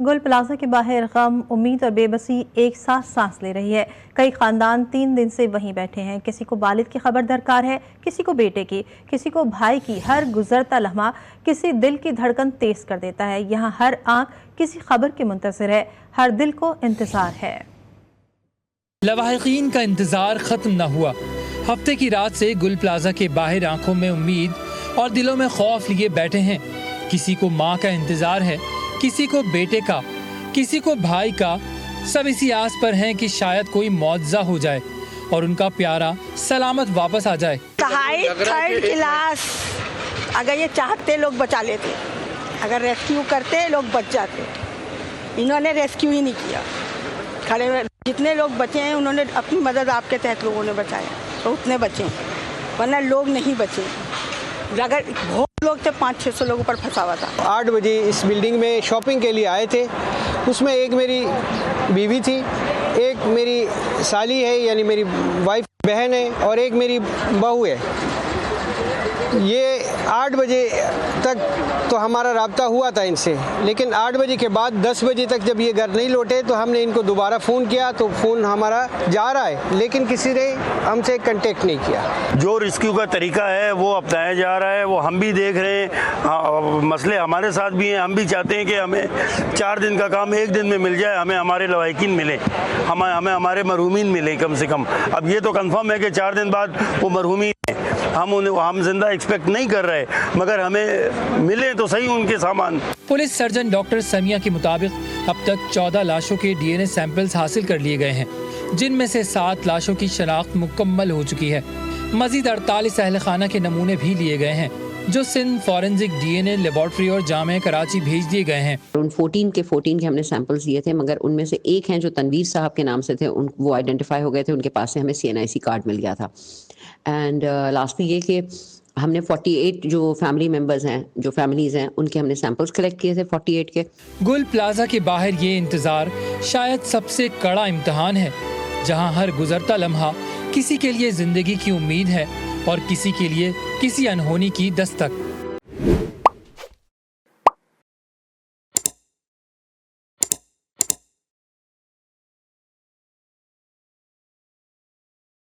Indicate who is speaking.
Speaker 1: गुल प्लाजा के बाहर गम, उम्मीद और बेबसी एक साथ सांस ले रही है। कई खानदान 3 दिन से वहीं बैठे हैं। किसी को वालिद की खबर दरकार है, किसी को बेटे की, किसी को भाई की। हर गुजरता लम्हा किसी दिल की धड़कन तेज कर देता है। यहाँ हर आंख किसी खबर की मुंतज़िर है, हर दिल को इंतजार है।
Speaker 2: लवाहिकीन का इंतजार खत्म न हुआ। हफ्ते की रात से गुल प्लाजा के बाहर आंखों में उम्मीद और दिलों में खौफ लिए बैठे हैं। किसी को माँ का इंतजार है, किसी को बेटे का, किसी को भाई का। सब इसी आस पर हैं कि शायद कोई मौजज़ा हो जाए और उनका प्यारा सलामत वापस आ जाए।
Speaker 3: थर्ड क्लास अगर ये चाहते लोग बचा लेते, अगर रेस्क्यू करते लोग बच जाते। इन्होंने रेस्क्यू ही नहीं किया। खड़े हुए जितने लोग बचे हैं उन्होंने अपनी मदद आपके तहत लोगों ने बचाया, तो उतने बचे, वरना लोग नहीं बचे। अगर बहुत लोग थे, 500-600 लोगों पर फंसा हुआ था।
Speaker 4: 8 बजे इस बिल्डिंग में शॉपिंग के लिए आए थे। उसमें एक मेरी बीवी थी, एक मेरी साली है यानी मेरी वाइफ बहन है, और एक मेरी बहू है। ये 8 बजे तक तो हमारा राब्ता हुआ था इनसे, लेकिन 8 बजे के बाद 10 बजे तक जब ये घर नहीं लौटे तो हमने इनको दोबारा फ़ोन किया, तो फ़ोन हमारा जा रहा है, लेकिन किसी ने हमसे कांटेक्ट नहीं किया।
Speaker 5: जो रेस्क्यू का तरीका है वो अपनाया जा रहा है, वो हम भी देख रहे हैं। मसले हमारे साथ भी हैं। हम भी चाहते हैं कि हमें 4 दिन का काम 1 दिन में मिल जाए, हमें हमारे लवाहिकीन मिले, हमें हमारे मरहूमीन मिले कम से कम। अब ये तो कंफर्म है कि 4 दिन बाद वो मरहूमीन हैं। हम जिंदा एक्सपेक्ट नहीं कर रहे, मगर हमें मिले तो सही उनके सामान।
Speaker 2: पुलिस सर्जन डॉक्टर समिया के मुताबिक अब तक 14 लाशों के DNA सैंपल्स हासिल कर लिए गए हैं, जिनमें से 7 लाशों की शनाख्त मुकम्मल हो चुकी है। मजीद 48 अहल खाना के नमूने भी लिए गए हैं, जो सिंध फॉरेंसिक DNA लेबॉर्ट्री और जामे कराची भेज दिए गए हैं।
Speaker 6: उन 14 के हमने सैंपल्स दिए थे, मगर उनमें से एक हैं जो तनवीर साहब के नाम से थे, वो आइडेंटिफाई हो गए थे। उनके पास से हमें CNIC कार्ड मिल गया था। एंड लास्ट में ये कि हमने 48 जो फैमिली मेंबर्स हैं, जो फैमिलीज हैं, उनके हमने सैंपल्स कलेक्ट किए थे 48 के।
Speaker 2: गुल प्लाजा के बाहर ये इंतजार शायद सबसे कड़ा इम्तिहान है, जहां हर गुजरता लम्हा किसी के लिए जिंदगी की उम्मीद है और किसी के लिए किसी अनहोनी की दस्तक।